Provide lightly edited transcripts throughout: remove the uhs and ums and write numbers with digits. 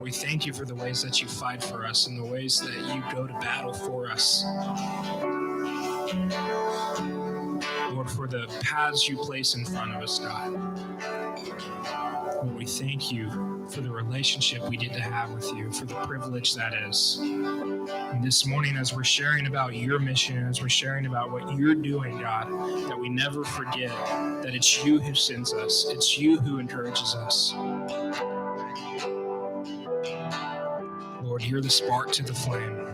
We thank you for the ways that you fight for us and the ways that you go to battle for us. Lord, for the paths you place in front of us, God. Lord, we thank you for the relationship we get to have with you, for the privilege that is. And this morning, as we're sharing about your mission, as we're sharing about what you're doing, God, that we never forget that it's you who sends us. It's you who encourages us. Lord, you're the spark to the flame.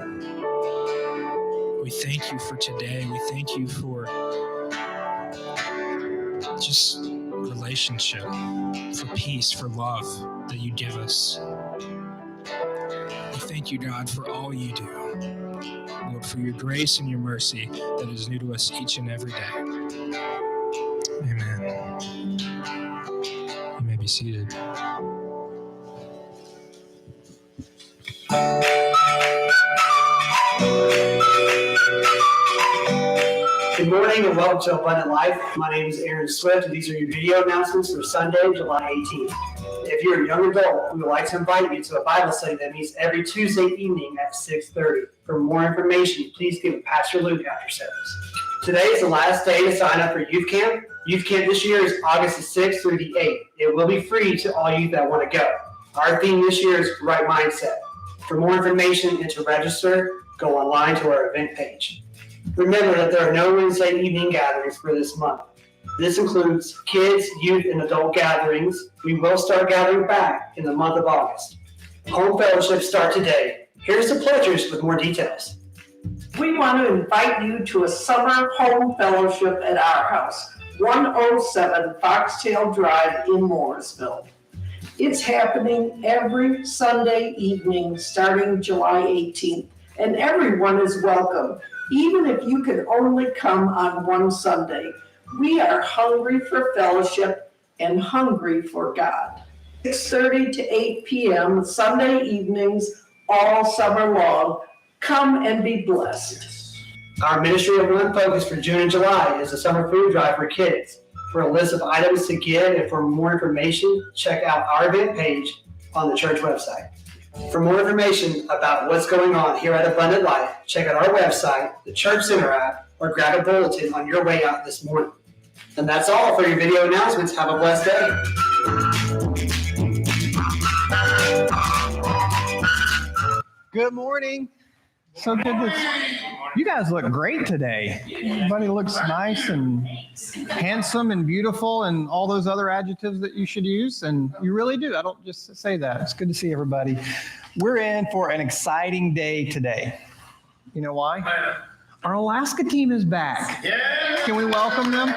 We thank you for today. We thank you for just relationship, for peace, for love that you give us. We thank you, God, for all you do. Lord, for your grace and your mercy that is new to us each and every day. Amen. You may be seated. Good morning and welcome to Abundant Life. My name is Aaron Swift, and these are your video announcements for Sunday, July 18th. If you're a young adult, we would like to invite you to a Bible study that meets every Tuesday evening at 6:30. For more information, please give Pastor Luke after service. Today is the last day to sign up for Youth Camp. Youth Camp this year is August the 6th through the 8th. It will be free to all youth that want to go. Our theme this year is Right Mindset. For more information and to register, go online to our event page. Remember that there are no Wednesday evening gatherings for this month. This includes kids, youth, and adult gatherings. We will start gathering back in the month of August. Home fellowships start today. Here's the pledgers with more details. We want to invite you to a summer home fellowship at our house, 107 Foxtail Drive in Mooresville. It's happening every Sunday evening starting July 18th, and everyone is welcome. Even if you can only come on one Sunday, we are hungry for fellowship and hungry for God. 6:30 to 8 p.m. Sunday evenings, all summer long. Come and be blessed. Our Ministry of One focus for June and July is the summer food drive for kids. For a list of items to give and for more information, check out our event page on the church website. For more information about what's going on here at Abundant Life, check out our website, the Church Center app, or grab a bulletin on your way out this morning. And that's all for your video announcements. Have a blessed day. Good morning. So good to you guys look great today. Everybody looks nice and handsome and beautiful and all those other adjectives that you should use. And you really do. I don't just say that. It's good to see everybody. We're in for an exciting day today. You know why? Our Alaska team is back. Can we welcome them?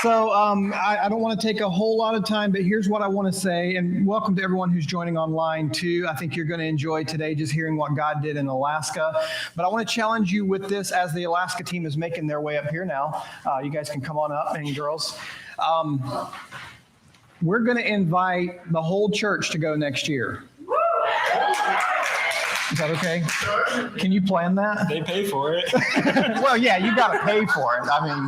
So I don't want to take a whole lot of time, but here's what I want to say, and welcome to everyone who's joining online too. I think you're going to enjoy today just hearing what God did in Alaska. But I want to challenge you with this as the Alaska team is making their way up here now. You guys can come on up, and girls. We're going to invite the whole church to go next year. Is that okay? Can you plan that? They pay for it. Well, yeah, you got to pay for it. I mean,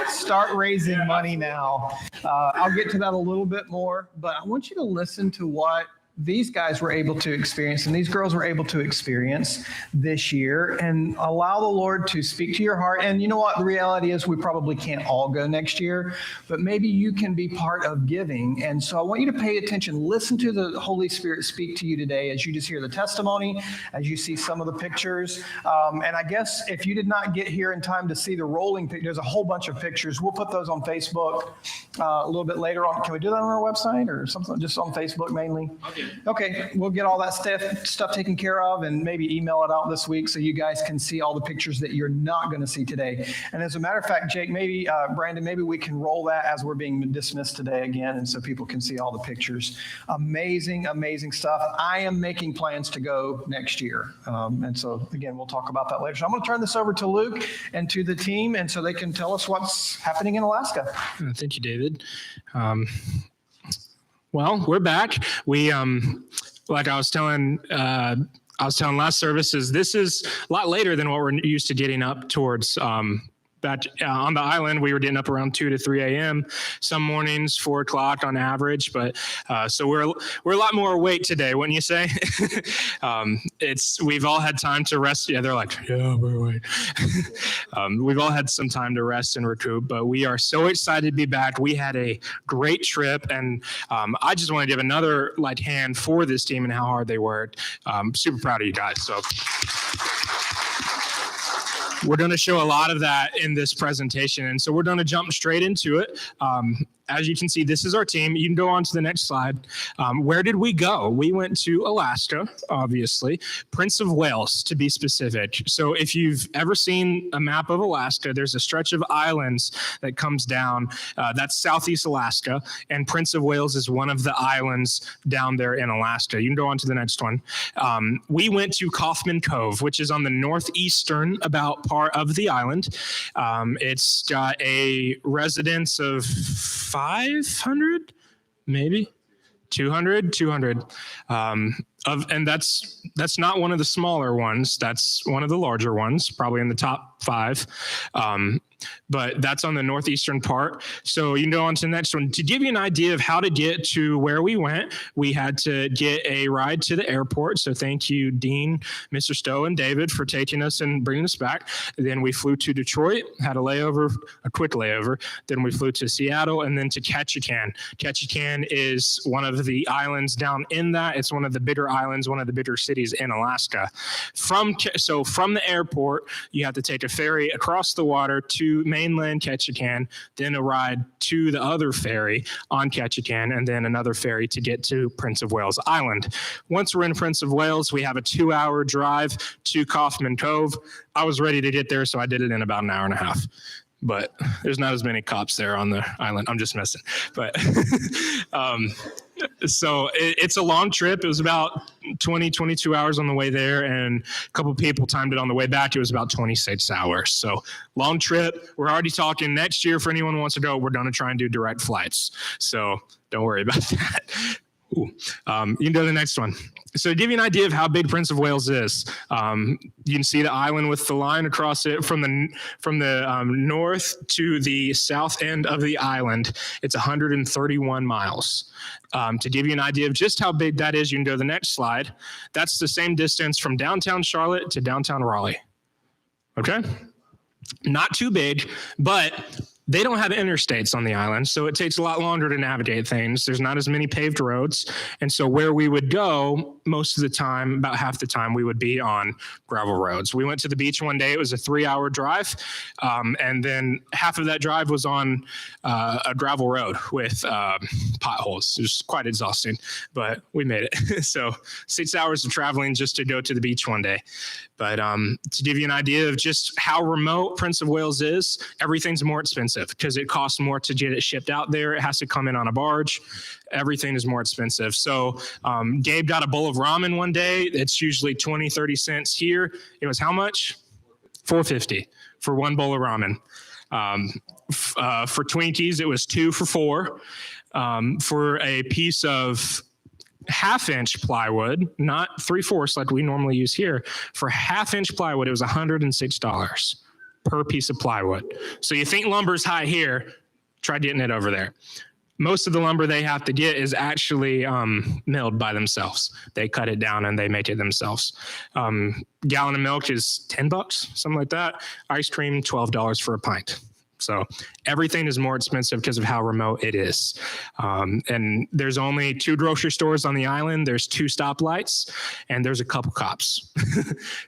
start raising money now. I'll get to that a little bit more, but I want you to listen to what these guys were able to experience and these girls were able to experience this year, and allow the Lord to speak to your heart. And you know what? The reality is we probably can't all go next year, but maybe you can be part of giving. And so I want you to pay attention. Listen to the Holy Spirit speak to you today as you just hear the testimony, as you see some of the pictures. And I guess if you did not get here in time to see the rolling picture, there's a whole bunch of pictures. We'll put those on Facebook a little bit later on. Can we do that on our website or something? Just on Facebook mainly? Okay, we'll get all that stuff taken care of and maybe email it out this week so you guys can see all the pictures that you're not going to see today. And as a matter of fact, Jake, maybe, Brandon, maybe we can roll that as we're being dismissed today again, and so people can see all the pictures. Amazing, amazing stuff. I am making plans to go next year. And so, again, we'll talk about that later. So I'm going to turn this over to Luke and to the team, and so they can tell us what's happening in Alaska. Thank you, David. Well, we're back. We, like I was telling last services, this is a lot later than what we're used to getting up towards back on the island. We were getting up around 2 to 3 a.m. Some mornings 4 o'clock on average, but so we're a lot more awake today, wouldn't you say? We've all had time to rest. Yeah, they're like, yeah, we're awake. We've all had some time to rest and recoup, but we are so excited to be back. We had a great trip, and I just want to give another hand for this team and how hard they worked. Super proud of you guys. So we're going to show a lot of that in this presentation, and so we're going to jump straight into it. As you can see, this is our team. You can go on to the next slide. Where did we go? We went to Alaska, obviously. Prince of Wales, to be specific. So if you've ever seen a map of Alaska, there's a stretch of islands that comes down. That's Southeast Alaska, and Prince of Wales is one of the islands down there in Alaska. You can go on to the next one. We went to Kaufman Cove, which is on the northeastern about part of the island. It's got a residence of 500, maybe 200. And that's not one of the smaller ones. That's one of the larger ones, probably in the top 5. But that's on the northeastern part. So you can go on to the next one. To give you an idea of how to get to where we went, we had to get a ride to the airport. So thank you, Dean, Mr. Stowe, and David for taking us and bringing us back. Then we flew to Detroit, had a quick layover. Then we flew to Seattle and then to Ketchikan. Ketchikan is one of the islands down in that. It's one of the bigger islands, one of the bigger cities in Alaska. From the airport, you have to take a ferry across the water to mainland Ketchikan, then a ride to the other ferry on Ketchikan, and then another ferry to get to Prince of Wales Island. Once we're in Prince of Wales, we have a 2-hour drive to Kaufman Cove. I was ready to get there, so I did it in about an hour and a half. But there's not as many cops there on the island. I'm just messing. But so it's a long trip. It was about 22 hours on the way there, and a couple of people timed it on the way back. It was about 26 hours. So long trip. We're already talking next year. For anyone who wants to go, we're going to try and do direct flights. So don't worry about that. You can go to the next one. So to give you an idea of how big Prince of Wales is, you can see the island with the line across it from the north to the south end of the island. It's 131 miles. To give you an idea of just how big that is, you can go to the next slide. That's the same distance from downtown Charlotte to downtown Raleigh. Okay? Not too big, but they don't have interstates on the island, so it takes a lot longer to navigate things. There's not as many paved roads. And so where we would go, most of the time, about half the time, we would be on gravel roads. We went to the beach one day. It was a 3-hour drive. And then half of that drive was on a gravel road with potholes. It was quite exhausting, but we made it. So 6 hours of traveling just to go to the beach one day. But to give you an idea of just how remote Prince of Wales is, everything's more expensive because it costs more to get it shipped out there. It has to come in on a barge. Everything is more expensive. So Gabe got a bowl of ramen one day. It's usually 20, 30 cents here. It was how much? $4.50 for one bowl of ramen. For Twinkies, it was 2 for $4. For a piece of 1/2-inch plywood, not 3/4 like we normally use here. For 1/2-inch plywood, it was $106 per piece of plywood. So you think lumber's high here, try getting it over there. Most of the lumber they have to get is actually milled by themselves. They cut it down and they make it themselves. Gallon of milk is $10, something like that. Ice cream, $12 for a pint. So everything is more expensive because of how remote it is. And there's only 2 grocery stores on the island. There's 2 stoplights, and there's a couple cops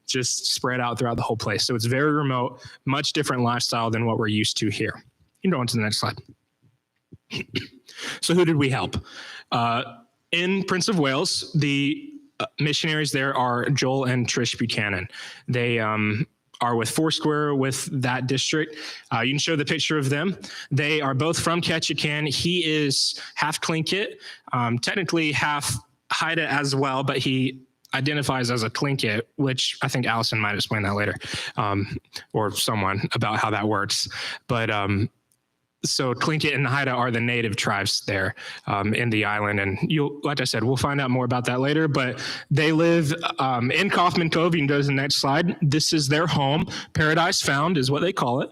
just spread out throughout the whole place. So it's very remote, much different lifestyle than what we're used to here. You can go on to the next slide. So who did we help? In Prince of Wales, the missionaries there are Joel and Trish Buchanan. They are with Foursquare with that district. You can show the picture of them. They are both from Ketchikan. He is half Tlingit, technically half Haida as well, but he identifies as a Tlingit, which I think Allison might explain that later, or someone about how that works. But so Tlingit and Haida are the native tribes there in the island. And like I said, we'll find out more about that later, but they live in Kaufman Cove. You can go to the next slide. This is their home. Paradise Found is what they call it.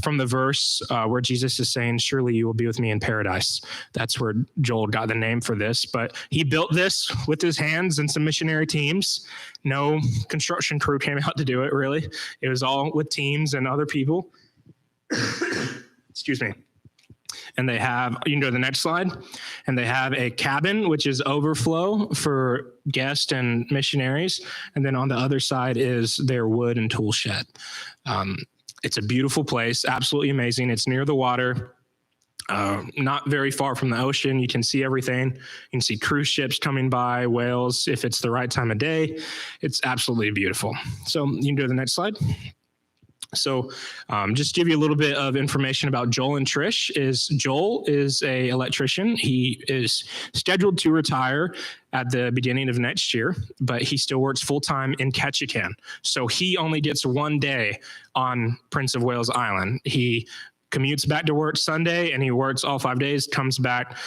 from the verse where Jesus is saying, surely you will be with me in paradise. That's where Joel got the name for this. But he built this with his hands and some missionary teams. No construction crew came out to do it, really. It was all with teams and other people. Excuse me. And they have, you can go to the next slide, and they have a cabin, which is overflow for guests and missionaries. And then on the other side is their wood and tool shed. It's a beautiful place, absolutely amazing. It's near the water, not very far from the ocean. You can see everything. You can see cruise ships coming by, whales, if it's the right time of day. It's absolutely beautiful. So you can go to the next slide. So just to give you a little bit of information about Joel and Trish. Joel is an electrician. He is scheduled to retire at the beginning of next year, but he still works full-time in Ketchikan. So he only gets 1 day on Prince of Wales Island. He commutes back to work Sunday, and he works all 5 days, comes back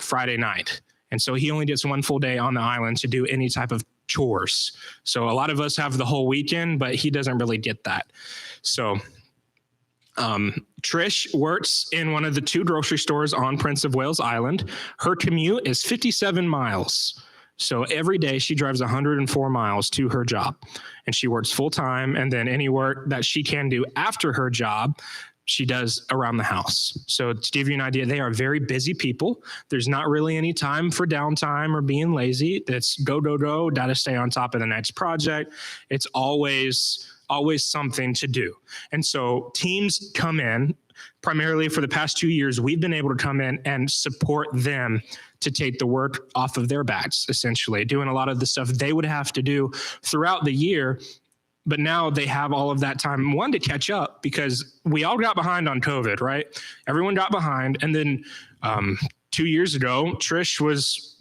Friday night. And so he only gets 1 full day on the island to do any type of chores. So a lot of us have the whole weekend, but he doesn't really get that. So Trish works in one of the 2 grocery stores on Prince of Wales Island. Her commute is 57 miles. So every day she drives 104 miles to her job, and she works full time. And then any work that she can do after her job, she does around the house. So to give you an idea, they are very busy people. There's not really any time for downtime or being lazy. It's go, got to stay on top of the next project. It's always something to do. And so teams come in, primarily for the past 2 years, we've been able to come in and support them to take the work off of their backs, essentially, doing a lot of the stuff they would have to do throughout the year. But now they have all of that time, one, to catch up, because we all got behind on COVID, right? Everyone got behind. And then 2 years ago, Trish was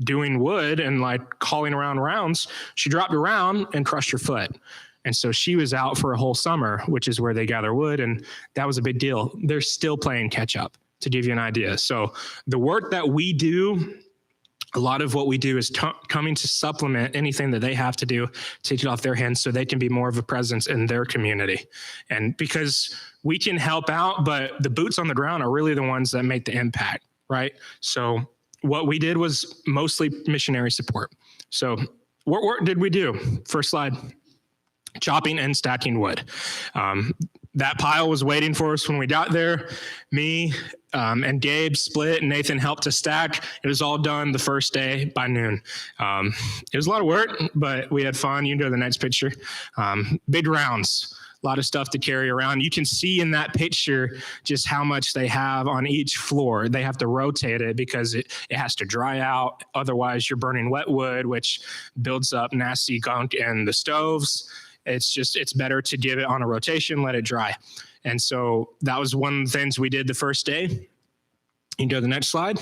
doing wood and like hauling around rounds. She dropped a round and crushed her foot. And so she was out for a whole summer, which is where they gather wood. And that was a big deal. They're still playing catch up, to give you an idea. So the work that we do, a lot of what we do is coming to supplement anything that they have to do, take it off their hands so they can be more of a presence in their community. And because we can help out, but the boots on the ground are really the ones that make the impact, right? So what we did was mostly missionary support. So what work did we do? First slide. Chopping and stacking wood. That pile was waiting for us when we got there. Me and Gabe split, and Nathan helped to stack. It was all done the first day by noon. It was a lot of work, but we had fun. You can go to the next picture. Big rounds. A lot of stuff to carry around. You can see in that picture just how much they have on each floor. They have to rotate it because it has to dry out. Otherwise, you're burning wet wood, which builds up nasty gunk in the stoves. It's better to give it on a rotation, let it dry. And so that was one of the things we did the first day. You can go to the next slide.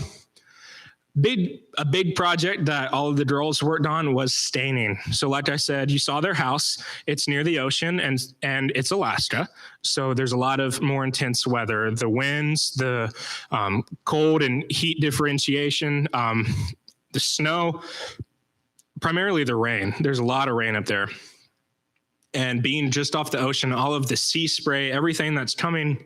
A big project that all of the girls worked on was staining. So like I said, you saw their house. It's near the ocean, and it's Alaska. So there's a lot of more intense weather. The winds, the cold and heat differentiation, the snow, primarily the rain. There's a lot of rain up there. And being just off the ocean, all of the sea spray, everything that's coming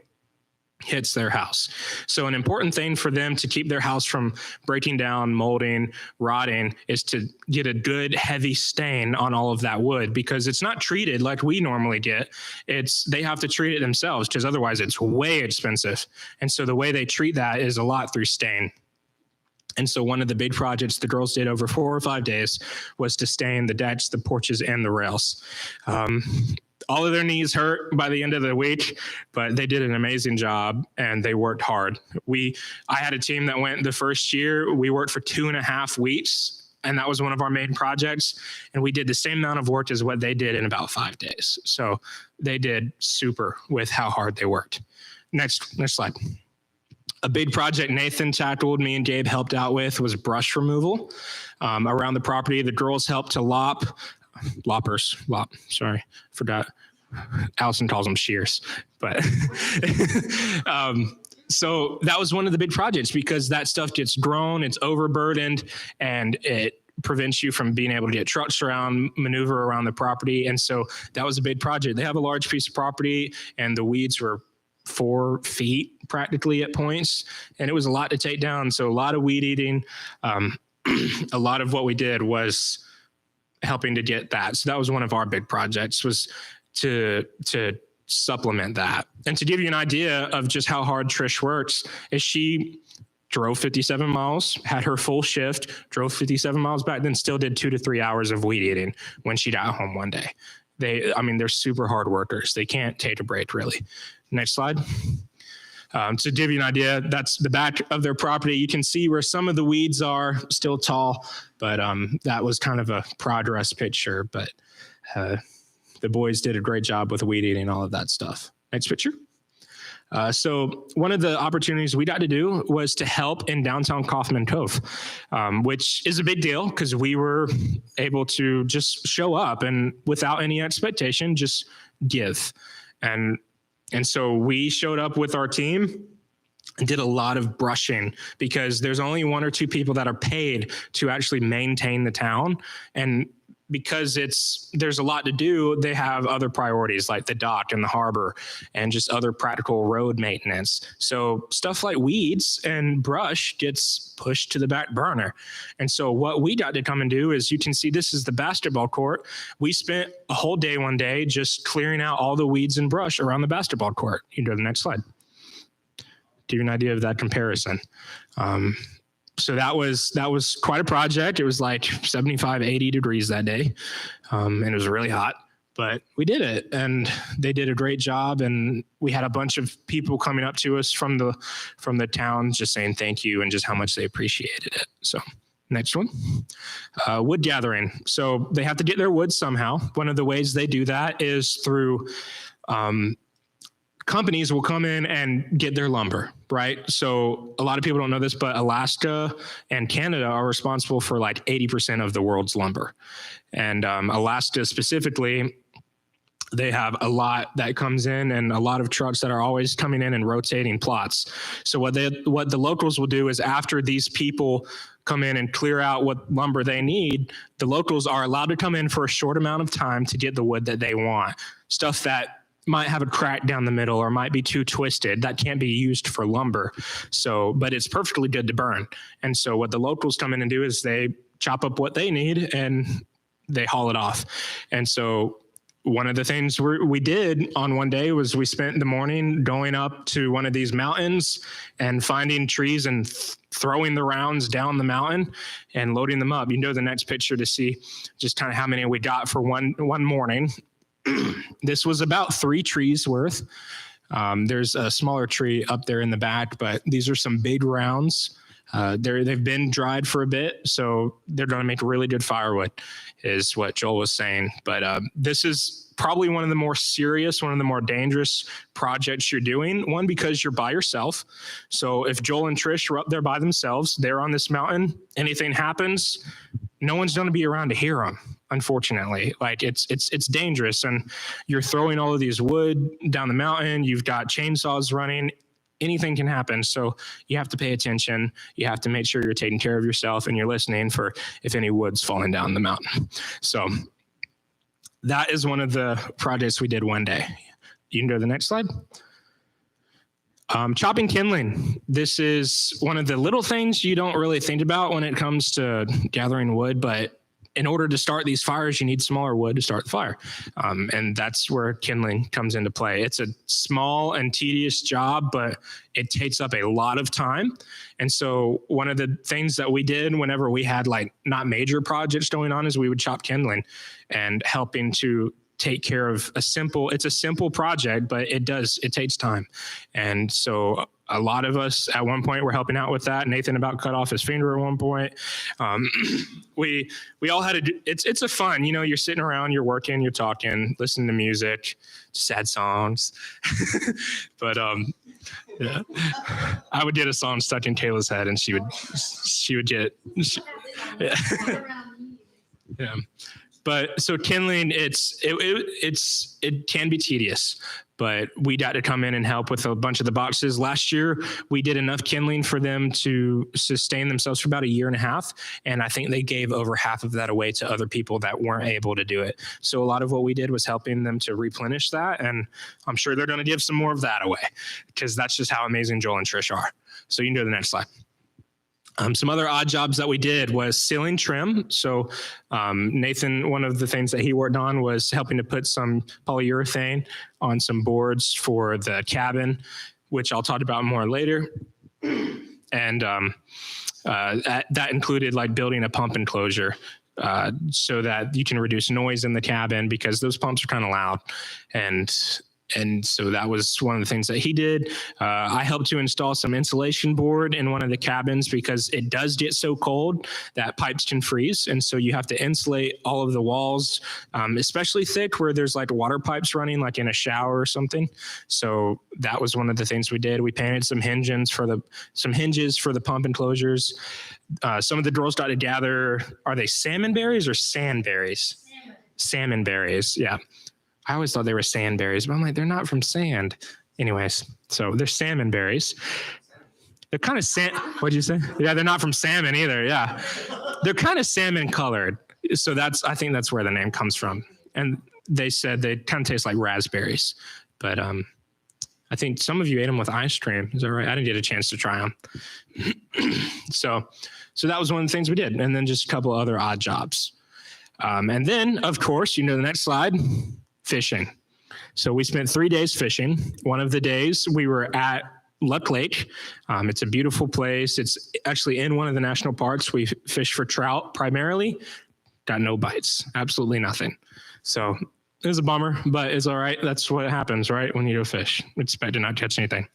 hits their house. So an important thing for them to keep their house from breaking down, molding, rotting, is to get a good heavy stain on all of that wood, because it's not treated like we normally get. They have to treat it themselves, because otherwise it's way expensive. And so the way they treat that is a lot through stain. And so one of the big projects the girls did over 4 or 5 days was to stain the decks, the porches, and the rails. All of their knees hurt by the end of the week, but they did an amazing job and they worked hard. I had a team that went the first year. We worked for 2.5 weeks, and that was one of our main projects. And we did the same amount of work as what they did in about 5 days. So they did super with how hard they worked. Next slide. A big project Nathan tackled, me and Gabe helped out with, was brush removal around the property. The girls helped to forgot. Allison calls them shears, but so that was one of the big projects, because that stuff gets grown, it's overburdened, and it prevents you from being able to get trucks around, maneuver around the property. And so that was a big project. They have a large piece of property, and the weeds were 4 feet practically at points, and it was a lot to take down. So a lot of weed eating. A lot of what we did was helping to get that. So that was one of our big projects, was to supplement that. And to give you an idea of just how hard Trish works, is she drove 57 miles, had her full shift, drove 57 miles back, then still did 2 to 3 hours of weed eating when she got home one day. They're super hard workers. They can't take a break, really. Next slide. To give you an idea, that's the back of their property. You can see where some of the weeds are still tall, but that was kind of a progress picture. But the boys did a great job with weed eating, all of that stuff. Next picture. So one of the opportunities we got to do was to help in downtown Kaufman Cove, which is a big deal because we were able to just show up and without any expectation, just give. And so we showed up with our team and did a lot of brushing because there's only 1 or 2 people that are paid to actually maintain the town. And because there's a lot to do, they have other priorities like the dock and the harbor and just other practical road maintenance. So stuff like weeds and brush gets pushed to the back burner. And so what we got to come and do is, you can see this is the basketball court. We spent a whole day one day just clearing out all the weeds and brush around the basketball court. You can go to the next slide. Give you an idea of that comparison. So that was quite a project. It was like 75, 80 degrees that day. And it was really hot, but we did it, and they did a great job. And we had a bunch of people coming up to us from the town just saying thank you and just how much they appreciated it. So next one, wood gathering. So they have to get their wood somehow. One of the ways they do that is through, companies will come in and get their lumber, right? So a lot of people don't know this, but Alaska and Canada are responsible for like 80% of the world's lumber. And Alaska specifically, they have a lot that comes in and a lot of trucks that are always coming in and rotating plots. So what the locals will do is, after these people come in and clear out what lumber they need, the locals are allowed to come in for a short amount of time to get the wood that they want. Stuff that might have a crack down the middle or might be too twisted, that can't be used for lumber. So, but it's perfectly good to burn. And so what the locals come in and do is they chop up what they need and they haul it off. And so one of the things we did on one day was we spent the morning going up to one of these mountains and finding trees and throwing the rounds down the mountain and loading them up. You can go to the next picture to see just kind of how many we got for one morning. This was about 3 trees worth. There's a smaller tree up there in the back, but these are some big rounds. They've been dried for a bit, so they're going to make really good firewood, is what Joel was saying. But this is probably one of the more serious, one of the more dangerous projects you're doing. One, because you're by yourself. So if Joel and Trish are up there by themselves, they're on this mountain, anything happens, no one's going to be around to hear them, unfortunately. Like it's dangerous, and you're throwing all of these wood down the mountain. You've got chainsaws running. Anything can happen. So you have to pay attention. You have to make sure you're taking care of yourself and you're listening for if any wood's falling down the mountain. So that is one of the projects we did one day. You can go to the next slide. Chopping kindling. This is one of the little things you don't really think about when it comes to gathering wood, but in order to start these fires, you need smaller wood to start the fire. And that's where kindling comes into play. It's a small and tedious job, but it takes up a lot of time. And so one of the things that we did whenever we had like not major projects going on is we would chop kindling and helping to take care of it's a simple project, but it takes time. And so a lot of us at one point were helping out with that. Nathan about cut off his finger at one point. We all had it's a fun, you're sitting around, you're working, you're talking, listening to music, sad songs. But yeah, I would get a song stuck in Kayla's head and she would get, yeah. But so kindling, it can be tedious, but we got to come in and help with a bunch of the boxes. Last year, we did enough kindling for them to sustain themselves for about 1.5 years. And I think they gave over half of that away to other people that weren't able to do it. So a lot of what we did was helping them to replenish that. And I'm sure they're going to give some more of that away because that's just how amazing Joel and Trish are. So you can go to the next slide. Some other odd jobs that we did was ceiling trim. So Nathan, one of the things that he worked on was helping to put some polyurethane on some boards for the cabin, which I'll talk about more later. And that included like building a pump enclosure so that you can reduce noise in the cabin because those pumps are kind of loud. And so that was one of the things that he did. I helped to install some insulation board in one of the cabins because it does get so cold that pipes can freeze. And so you have to insulate all of the walls, especially thick where there's like water pipes running like in a shower or something. So that was one of the things we did. We painted some hinges for the pump enclosures. Some of the girls got to gather, are they salmon berries or sand berries? Salmon berries, yeah. I always thought they were sand berries, but I'm like, they're not from sand. Anyways, so they're salmon berries. They're kind of what'd you say? Yeah, they're not from salmon either, yeah. They're kind of salmon colored. So I think that's where the name comes from. And they said they kind of taste like raspberries. But I think some of you ate them with ice cream. Is that right? I didn't get a chance to try them. So that was one of the things we did. And then just a couple other odd jobs. And then, of course, the next slide, fishing. So we spent 3 days fishing. One of the days we were at Luck Lake. It's a beautiful place. It's actually in one of the national parks. We fish for trout primarily. Got no bites, absolutely nothing. So it was a bummer, but it's all right. That's what happens, right? When you go fish, expect to not catch anything.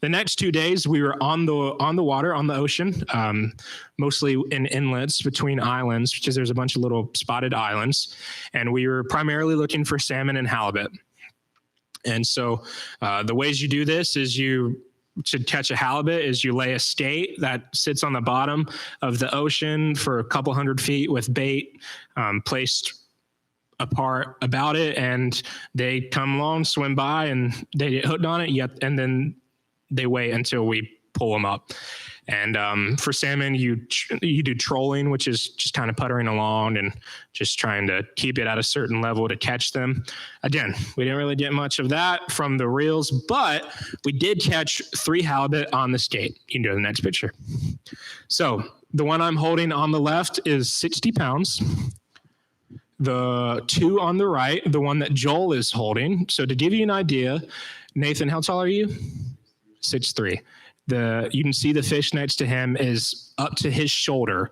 The next 2 days we were on the water, on the ocean, mostly in inlets between islands, because there's a bunch of little spotted islands. And we were primarily looking for salmon and halibut. And so the ways you do this is to catch a halibut is you lay a skate that sits on the bottom of the ocean for a couple 100 feet with bait placed apart about it, and they come along, swim by, and they get hooked on it. Yep, and then they wait until we pull them up. And for salmon, you do trolling, which is just kind of puttering along and just trying to keep it at a certain level to catch them. Again, we didn't really get much of that from the reels, but we did catch 3 halibut on the skate. You can go to the next picture. So the one I'm holding on the left is 60 pounds. The 2 on the right, the one that Joel is holding. So to give you an idea, Nathan, how tall are you? 6'3". You can see the fish next to him is up to his shoulder.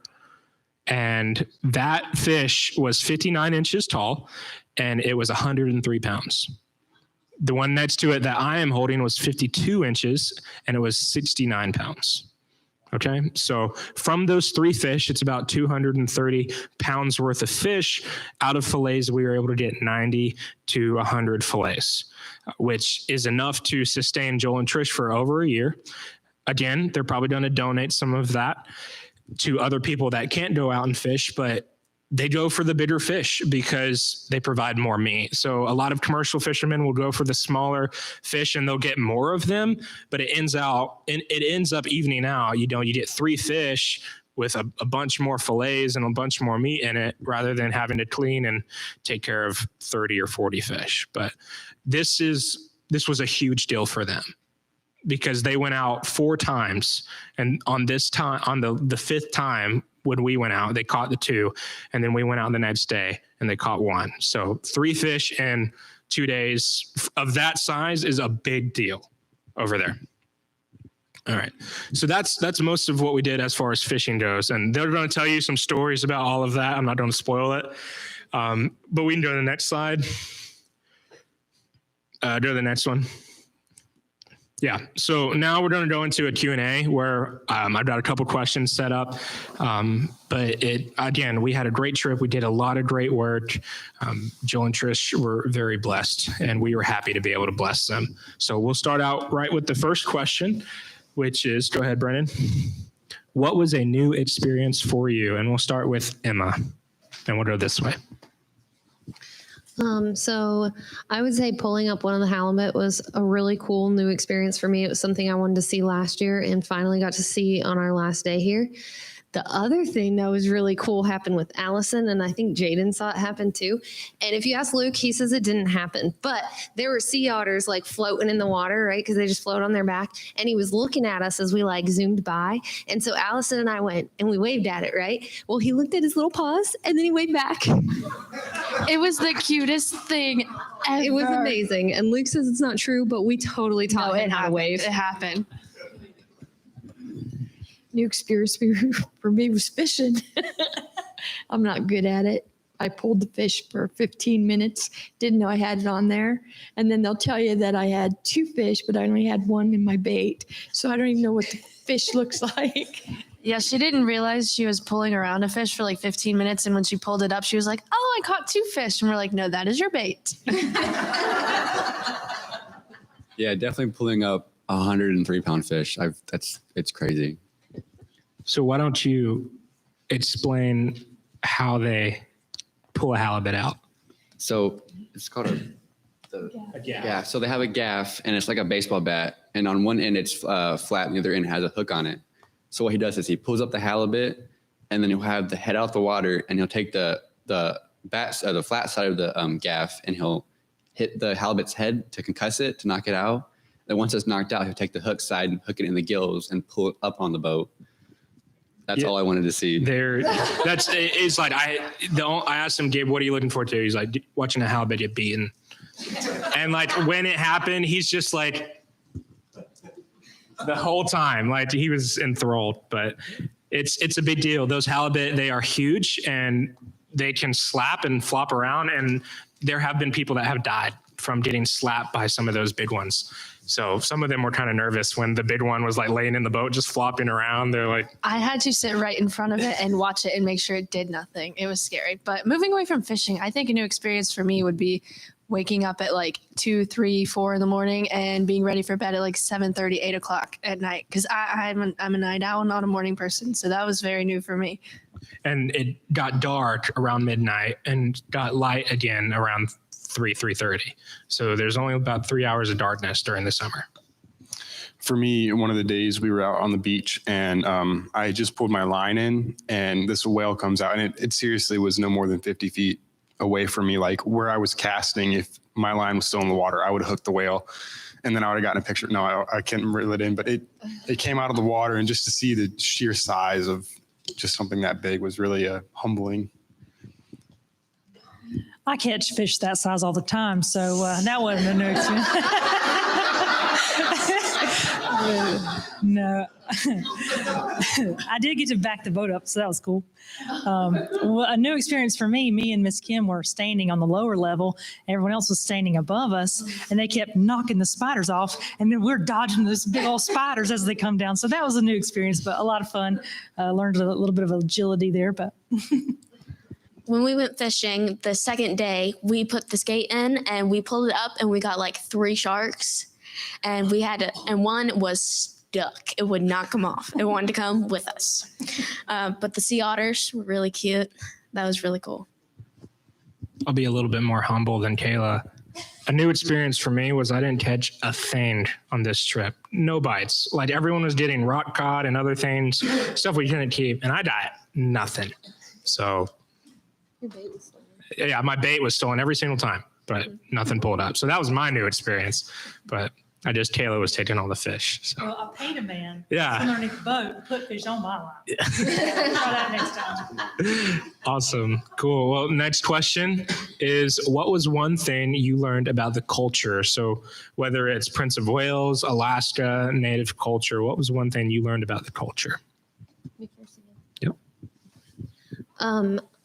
And that fish was 59 inches tall, and it was 103 pounds. The one next to it that I am holding was 52 inches, and it was 69 pounds. Okay, so from those 3 fish, it's about 230 pounds worth of fish. Out of fillets, we were able to get 90 to 100 fillets, which is enough to sustain Joel and Trish for over a year. Again, they're probably going to donate some of that to other people that can't go out and fish, but they go for the bigger fish because they provide more meat. So a lot of commercial fishermen will go for the smaller fish and they'll get more of them, but it ends up evening out. You get 3 fish with a bunch more fillets and a bunch more meat in it rather than having to clean and take care of 30 or 40 fish. But this was a huge deal for them, because they went out 4 times, and on the 5th time when we went out, they caught the 2, and then we went out the next day and they caught 1. So 3 fish in 2 days of that size is a big deal over there. All right, so that's most of what we did as far as fishing goes, and they're going to tell you some stories about all of that. I'm not going to spoil it, but we can go to the next slide. Go to the next one. Yeah, so now we're going to go into a Q&A where I've got a couple questions set up. But again, we had a great trip. We did a lot of great work. Joel and Trish were very blessed, and we were happy to be able to bless them. So we'll start out right with the first question, which is, go ahead, Brennan. What was a new experience for you? And we'll start with Emma, and we'll go this way. So I would say pulling up one of the halibut was a really cool new experience for me. It was something I wanted to see last year and finally got to see on our last day here. The other thing that was really cool happened with Allison, and I think Jaden saw it happen too. And if you ask Luke, he says it didn't happen, but there were sea otters like floating in the water, right? Because they just float on their back. And he was looking at us as we like zoomed by. And so Allison and I went and we waved at it, right? Well, he looked at his little paws and then he waved back. It was the cutest thing ever. It was amazing. And Luke says it's not true, but we totally taught him how to wave. It happened. New experience for me was fishing. I'm not good at it. I pulled the fish for 15 minutes, didn't know I had it on there. And then they'll tell you that I had 2 fish, but I only had 1 in my bait. So I don't even know what the fish looks like. Yeah, she didn't realize she was pulling around a fish for like 15 minutes. And when she pulled it up, she was like, oh, I caught 2 fish. And we're like, no, that is your bait. Yeah, definitely pulling up 103-pound fish. It's crazy. So why don't you explain how they pull a halibut out? So it's called A gaff. yeah. So they have a gaff, and it's like a baseball bat, and on one end it's flat, and the other end has a hook on it. So what he does is he pulls up the halibut, and then he'll have the head out the water, and he'll take the flat side of the gaff, and he'll hit the halibut's head to concuss it, to knock it out. Then once it's knocked out, he'll take the hook side and hook it in the gills and pull it up on the boat. That's all I wanted to see. It's like I asked him, Gabe, what are you looking forward to? He's like, watching a halibut get beaten. And like when it happened, he's just like the whole time, like he was enthralled. But it's a big deal. Those halibut, they are huge and they can slap and flop around. And there have been people that have died from getting slapped by some of those big ones. So some of them were kind of nervous when the big one was like laying in the boat, just flopping around. They're like, I had to sit right in front of it and watch it and make sure it did nothing. It was scary. But moving away from fishing, I think a new experience for me would be waking up at like 2, 3, 4 in the morning and being ready for bed at like 7:30, 8 o'clock at night. Because I'm a night owl, not a morning person. So that was very new for me. and it got dark around midnight and got light again around 3:30. So there's only about 3 hours of darkness during the summer. For me, one of the days we were out on the beach and I just pulled my line in and this whale comes out and it seriously was no more than 50 feet away from me. Like where I was casting, if my line was still in the water, I would have hooked the whale and then I would have gotten a picture. No, I can't reel it in, but it came out of the water and just to see the sheer size of just something that big was really humbling. I catch fish that size all the time, so that wasn't a new experience. No. I did get to back the boat up, so that was cool. Well, a new experience for me and Miss Kim were standing on the lower level. Everyone else was standing above us, and they kept knocking the spiders off, and then we're dodging those big old spiders as they come down. So that was a new experience, but a lot of fun. Learned a little bit of agility there, but... When we went fishing the second day, we put the skate in and we pulled it up and we got like 3 sharks and and one was stuck. It would not come off. It wanted to come with us. But the sea otters were really cute. That was really cool. I'll be a little bit more humble than Kayla. A new experience for me was I didn't catch a thing on this trip. No bites. Like everyone was getting rock cod and other things, stuff we couldn't keep. And I got nothing. So... Your bait was stolen. Yeah, my bait was stolen every single time, but nothing pulled up. So that was my new experience. But Kayla was taking all the fish. So. Well, I paid a man. Yeah. Underneath the boat to put fish on my line. Try that next time. Awesome. Cool. Well, next question is, what was one thing you learned about the culture? So whether it's Prince of Wales, Alaska, Native culture, what was one thing you learned about the culture? Yep.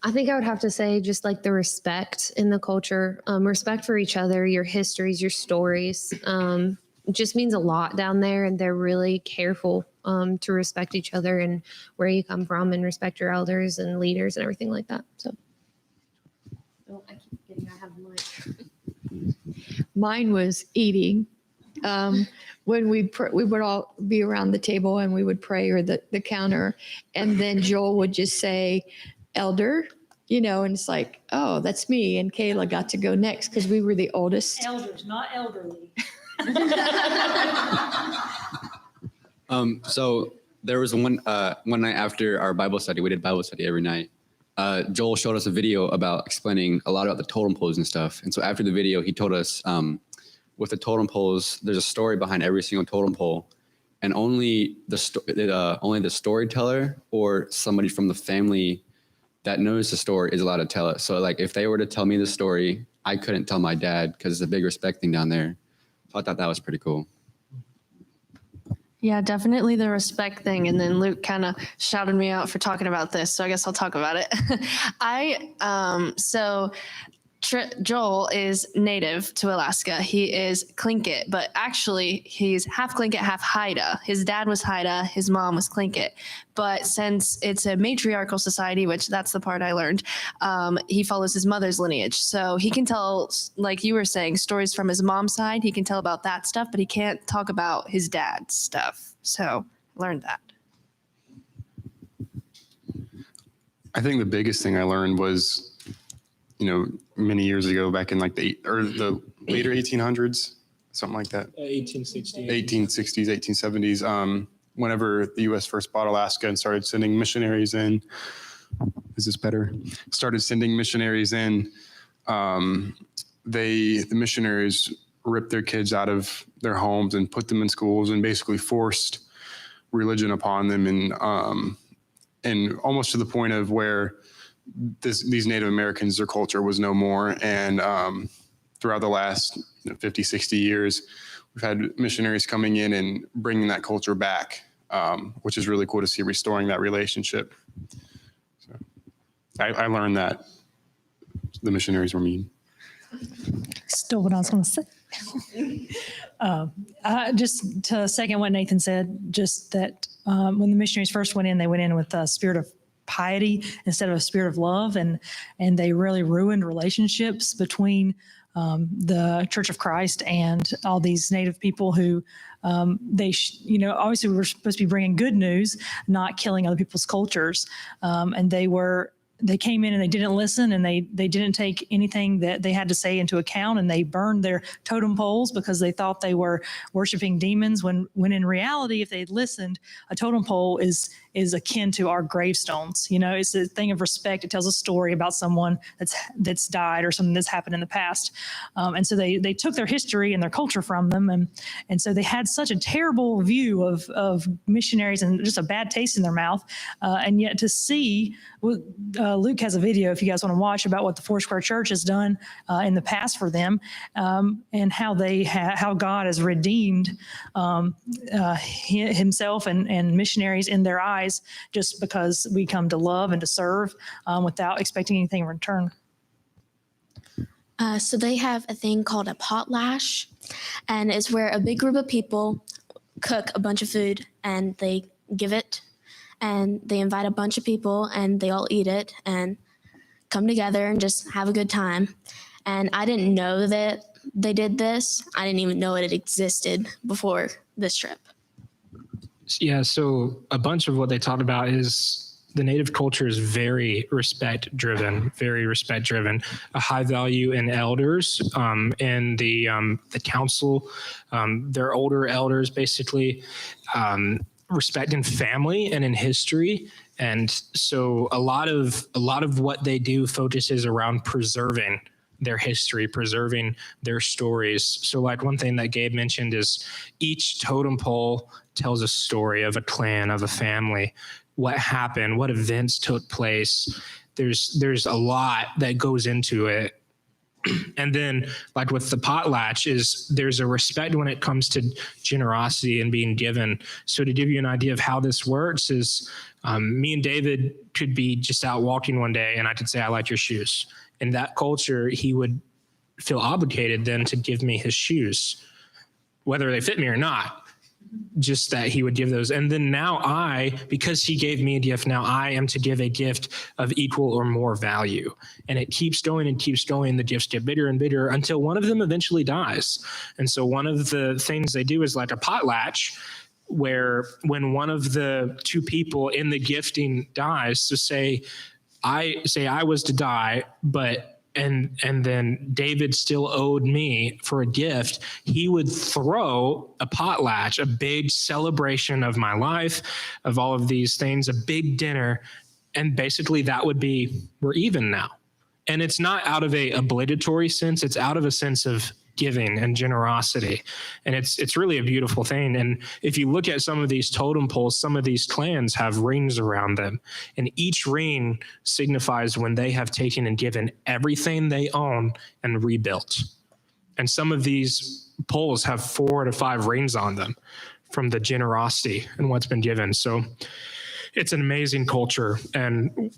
I think I would have to say just like the respect in the culture, respect for each other, your histories, your stories. It just means a lot down there, and they're really careful to respect each other and where you come from and respect your elders and leaders and everything like that. So, I keep getting I have the mic. Mine was eating. When we would all be around the table and we would pray or the counter, and then Joel would just say, "Elder, and it's like, oh, that's me. And Kayla got to go next because we were the oldest. Elders, not elderly. So there was one night after our Bible study, we did Bible study every night. Joel showed us a video about explaining a lot about the totem poles and stuff. And so after the video, he told us with the totem poles, there's a story behind every single totem pole, and only the storyteller or somebody from the family that knows the story is allowed to tell it. So like if they were to tell me the story, I couldn't tell my dad because it's a big respect thing down there. So I thought that was pretty cool. Yeah, definitely the respect thing. And then Luke kind of shouted me out for talking about this, so I guess I'll talk about it. Joel is native to Alaska. He is Tlingit, but actually he's half Tlingit, half Haida. His dad was Haida, his mom was Tlingit. But since it's a matriarchal society, which that's the part I learned, he follows his mother's lineage. So he can tell, like you were saying, stories from his mom's side. He can tell about that stuff, but he can't talk about his dad's stuff. So I learned that. I think the biggest thing I learned was, many years ago, back in like the later 1800s, something like that. 1860s. 1860s, 1870s. Whenever the U.S. first bought Alaska and started sending missionaries in, is this better? Started sending missionaries in. The missionaries ripped their kids out of their homes and put them in schools and basically forced religion upon them, and almost to the point of where these Native Americans, their culture was no more. And throughout the last 50, 60 years, we've had missionaries coming in and bringing that culture back, which is really cool to see, restoring that relationship. So I learned that the missionaries were mean. Still what I was going to say. Just to second what Nathan said, just that when the missionaries first went in, they went in with a spirit of piety instead of a spirit of love, and they really ruined relationships between the Church of Christ and all these Native people who obviously we were supposed to be bringing good news, not killing other people's cultures, and they came in and they didn't listen, and they didn't take anything that they had to say into account, and they burned their totem poles because they thought they were worshiping demons, when in reality, if they'd listened, a totem pole is akin to our gravestones. It's a thing of respect. It tells a story about someone that's died or something that's happened in the past. And so they took their history and their culture from them. And so they had such a terrible view of missionaries and just a bad taste in their mouth. And yet to see, Luke has a video, if you guys want to watch, about what the Foursquare Church has done in the past for them, and how God has redeemed himself and missionaries in their eyes, just because we come to love and to serve without expecting anything in return. So they have a thing called a potlatch, and it's where a big group of people cook a bunch of food and they give it, and they invite a bunch of people and they all eat it and come together and just have a good time. And I didn't know that they did this. I didn't even know it existed before this trip. Yeah, so a bunch of what they talked about is the Native culture is very respect-driven, a high value in elders, and the council, their older elders, basically, respect in family and in history. And so a lot of what they do focuses around preserving their history, preserving their stories. So like one thing that Gabe mentioned is each totem pole tells a story of a clan, of a family, what happened, what events took place. There's a lot that goes into it. And then like with the potlatch there's a respect when it comes to generosity and being given. So to give you an idea of how this works is me and David could be just out walking one day and I could say, I like your shoes. In that culture, he would feel obligated then to give me his shoes, whether they fit me or not. Just that he would give those. And then now because he gave me a gift, now I am to give a gift of equal or more value. And it keeps going and keeps going. The gifts get bigger and bigger until one of them eventually dies. And so one of the things they do is like a potlatch, where when one of the two people in the gifting dies, so say I was to die, but and then David still owed me for a gift, he would throw a potlatch, a big celebration of my life, of all of these things, a big dinner, and basically that would be, we're even now. And it's not out of a obligatory sense, it's out of a sense of giving and generosity. And it's really a beautiful thing. And if you look at some of these totem poles, some of these clans have rings around them. And each ring signifies when they have taken and given everything they own and rebuilt. And some of these poles have 4 to 5 rings on them from the generosity and what's been given. So it's an amazing culture. And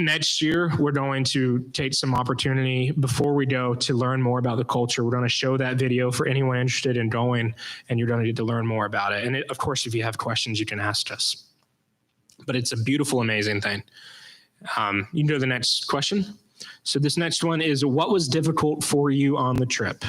next year, we're going to take some opportunity before we go to learn more about the culture. We're going to show that video for anyone interested in going, and you're going to get to learn more about it. And of course, if you have questions, you can ask us. But it's a beautiful, amazing thing. You can go to the next question. So this next one is, what was difficult for you on the trip?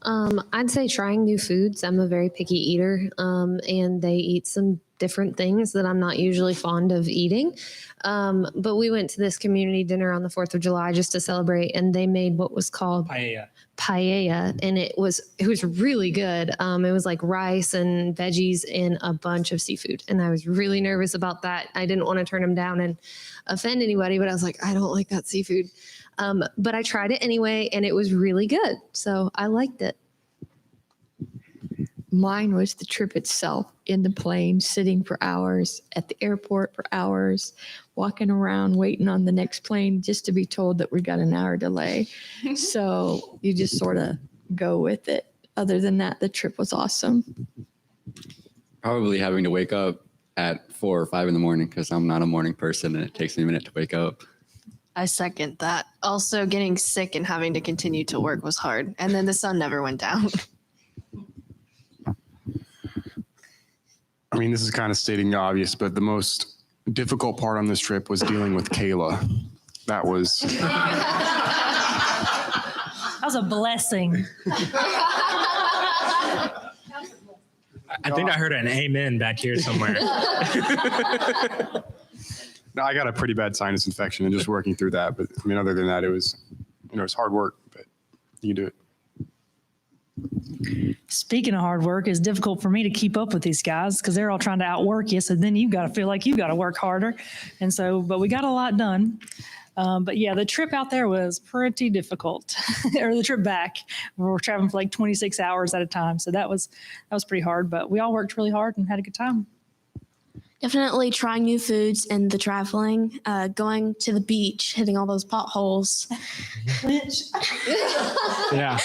I'd say trying new foods. I'm a very picky eater, and they eat some different things that I'm not usually fond of eating. But we went to this community dinner on the 4th of July just to celebrate, and they made what was called paella, and it was really good. It was like rice and veggies and a bunch of seafood, and I was really nervous about that. I didn't want to turn them down and offend anybody, but I was like, I don't like that seafood. But I tried it anyway, and it was really good, so I liked it. Mine was the trip itself, in the plane, sitting for hours, at the airport for hours, walking around waiting on the next plane just to be told that we got an hour delay. So you just sort of go with it. Other than that, the trip was awesome. Probably having to wake up at 4 or 5 in the morning because I'm not a morning person and it takes me a minute to wake up. I second that. Also, getting sick and having to continue to work was hard. And then the sun never went down. I mean, this is kind of stating the obvious, but the most difficult part on this trip was dealing with Kayla. That was That was a blessing. I think I heard an amen back here somewhere. No, I got a pretty bad sinus infection and just working through that. But I mean, other than that, it was, it's hard work, but you can do it. Speaking of hard work, it's difficult for me to keep up with these guys because they're all trying to outwork you. So then you've got to feel like you've got to work harder. And so, but we got a lot done. But yeah, the trip out there was pretty difficult, or the trip back. We were traveling for like 26 hours at a time. So that was pretty hard, but we all worked really hard and had a good time. Definitely trying new foods and the traveling, going to the beach, hitting all those potholes. Yeah.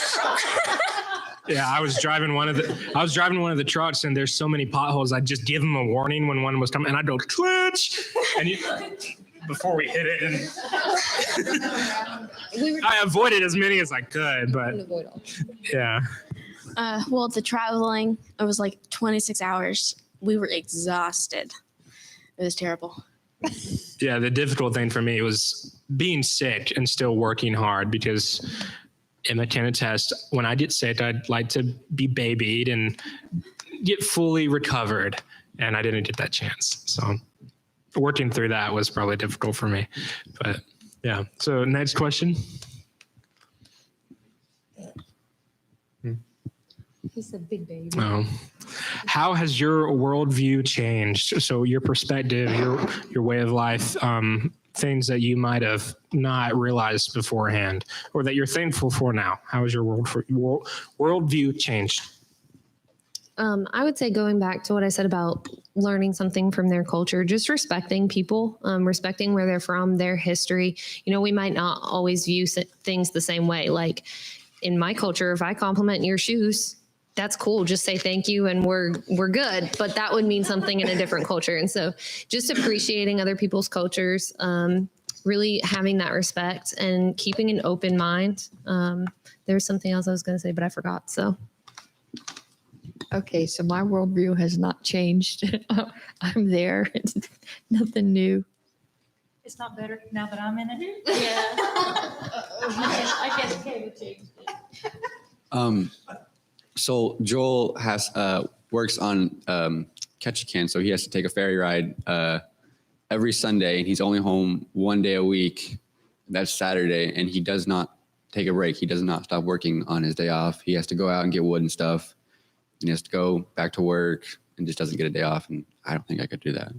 Yeah, I was driving one of the trucks, and there's so many potholes. I'd just give them a warning when one was coming, and I'd go twitch, and before we hit it, and I avoided as many as I could, but yeah. Well, the traveling, it was like 26 hours. We were exhausted. It was terrible. Yeah, the difficult thing for me was being sick and still working hard, because Emma can attest, when I get sick, I'd like to be babied and get fully recovered, and I didn't get that chance. So working through that was probably difficult for me. But yeah, so next question. He's a big baby. Oh. How has your worldview changed? So your perspective, your way of life, things that you might have not realized beforehand or that you're thankful for now. How has your worldview changed? I would say, going back to what I said about learning something from their culture, just respecting people, respecting where they're from, their history. We might not always view things the same way. Like in my culture, if I compliment your shoes, that's cool. Just say thank you and we're good. But that would mean something in a different culture. And so just appreciating other people's cultures, really having that respect and keeping an open mind. There was something else I was going to say, but I forgot. So. Okay, so my worldview has not changed. I'm there. It's nothing new. It's not better now that I'm in it. Yeah. I guess Caleb changed it. So Joel works on Ketchikan, so he has to take a ferry ride every Sunday, and he's only home one day a week. That's Saturday, and he does not take a break. He does not stop working on his day off. He has to go out and get wood and stuff. He has to go back to work and just doesn't get a day off. And I don't think I could do that.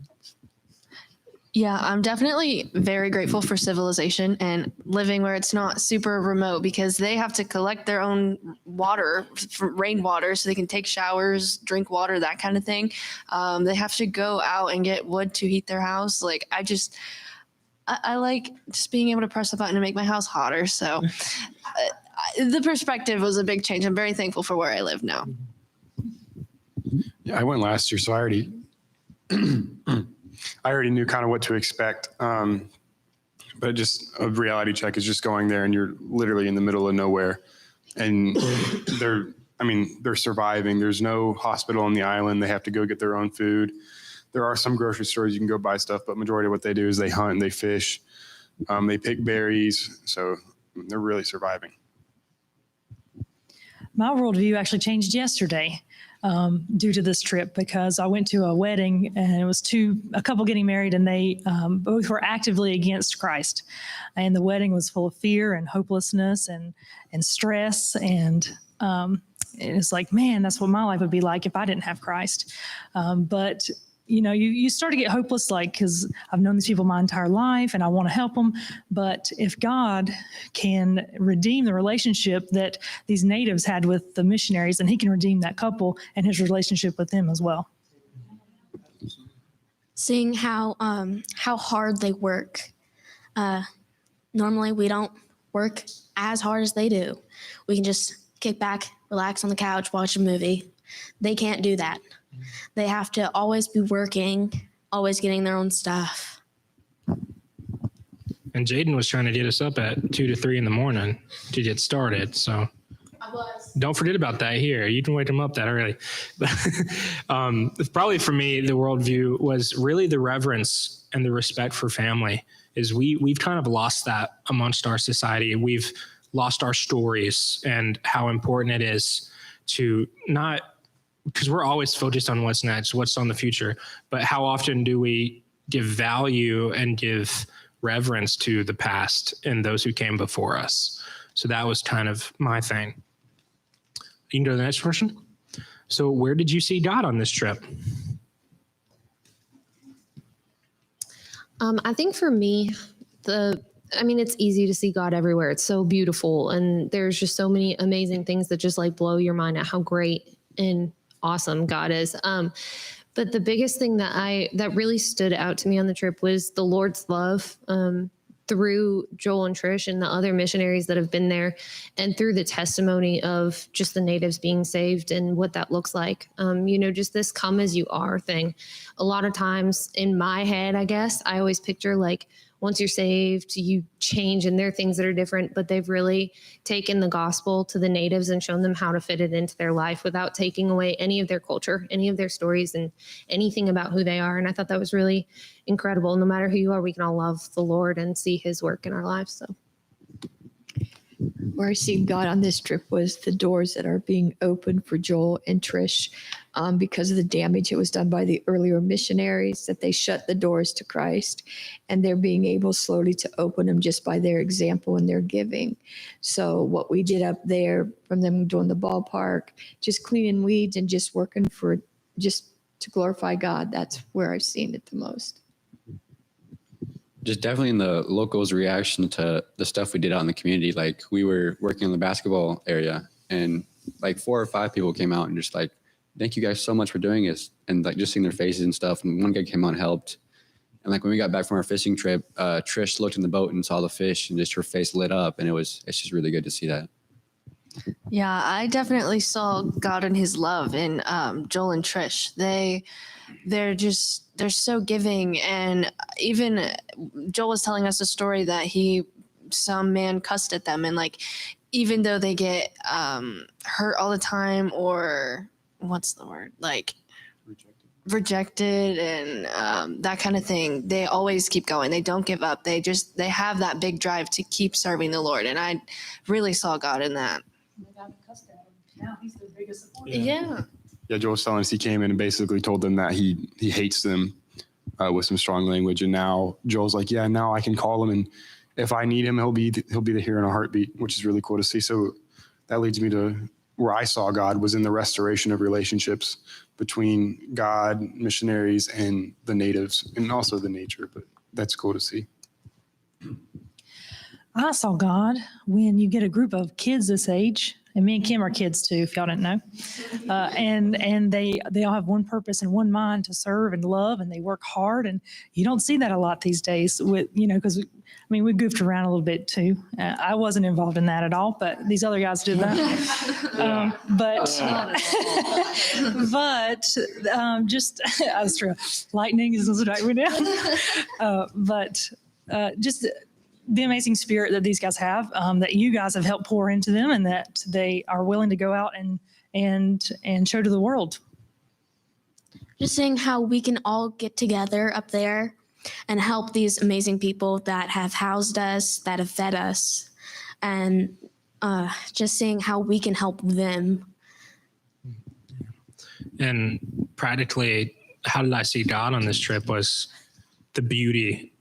Yeah, I'm definitely very grateful for civilization and living where it's not super remote, because they have to collect their own water, rainwater, so they can take showers, drink water, that kind of thing. They have to go out and get wood to heat their house. Like, I like just being able to press the button and make my house hotter. So the perspective was a big change. I'm very thankful for where I live now. Yeah, I went last year, so I already knew kind of what to expect. But just a reality check is just going there and you're literally in the middle of nowhere, and they're surviving. There's no hospital on the island. They have to go get their own food. There are some grocery stores you can go buy stuff, but majority of what they do is they hunt and they fish. They pick berries. So they're really surviving. My worldview actually changed yesterday due to this trip, because I went to a wedding and it was a couple getting married, and they both were actively against Christ. And the wedding was full of fear and hopelessness and stress. And it's like, man, that's what my life would be like if I didn't have Christ. But you start to get hopeless, like, because I've known these people my entire life and I want to help them. But if God can redeem the relationship that these natives had with the missionaries, then he can redeem that couple and his relationship with them as well. Seeing how hard they work. Normally we don't work as hard as they do. We can just kick back, relax on the couch, watch a movie. They can't do that. They have to always be working, always getting their own stuff. And Jaden was trying to get us up at 2 to 3 in the morning to get started. So don't forget about that here. You can wake them up that early. But probably for me, the worldview was really the reverence and the respect for family. Is we've kind of lost that amongst our society. We've lost our stories and how important it is to not, because we're always focused on what's next, what's on the future, but how often do we give value and give reverence to the past and those who came before us? So that was kind of my thing. You can go to the next question. So where did you see God on this trip? I think for me, it's easy to see God everywhere. It's so beautiful. And there's just so many amazing things that just like blow your mind at how great and awesome God is. But the biggest thing that really stood out to me on the trip was the Lord's love through Joel and Trish and the other missionaries that have been there, and through the testimony of just the natives being saved and what that looks like. Just this come as you are thing. A lot of times in my head, I guess, I always picture like, once you're saved, you change, and there are things that are different, but they've really taken the gospel to the natives and shown them how to fit it into their life without taking away any of their culture, any of their stories, and anything about who they are. And I thought that was really incredible. No matter who you are, we can all love the Lord and see his work in our lives. So Where I see God on this trip was the doors that are being opened for Joel and Trish because of the damage that was done by the earlier missionaries, that they shut the doors to Christ, and they're being able slowly to open them just by their example and their giving. So what we did up there, from them doing the ballpark, just cleaning weeds and just working for just to glorify God, that's where I've seen it the most. Just definitely in the locals' reaction to the stuff we did out in the community. Like, we were working in the basketball area, and like 4 or 5 people came out and just like, thank you guys so much for doing this. And like just seeing their faces and stuff. And one guy came out and helped. And like when we got back from our fishing trip, Trish looked in the boat and saw the fish, and just her face lit up. And it's just really good to see that. Yeah, I definitely saw God and his love in Joel and Trish. They're so giving. And even Joel was telling us a story that some man cussed at them, and like, even though they get hurt all the time, or what's the word? Like rejected and that kind of thing, they always keep going. They don't give up. They have that big drive to keep serving the Lord. And I really saw God in that. Now he's the biggest supporter. Yeah. Yeah, Joel was telling us he came in and basically told them that he hates them with some strong language. And now Joel's like, yeah, now I can call him, and if I need him, he'll be there here in a heartbeat, which is really cool to see. So that leads me to where I saw God was in the restoration of relationships between God, missionaries, and the natives, and also the nature. But that's cool to see. I saw God when you get a group of kids this age, and me and Kim are kids too, if y'all didn't know. And they all have one purpose and one mind to serve and love, and they work hard. And you don't see that a lot these days with, because we goofed around a little bit too. I wasn't involved in that at all, but these other guys did that. Just, that's true. Lightning is striking me down. Just the amazing spirit that these guys have, that you guys have helped pour into them, and that they are willing to go out and show to the world. Just seeing how we can all get together up there and help these amazing people that have housed us, that have fed us, and just seeing how we can help them. And practically, how did I see God on this trip was the beauty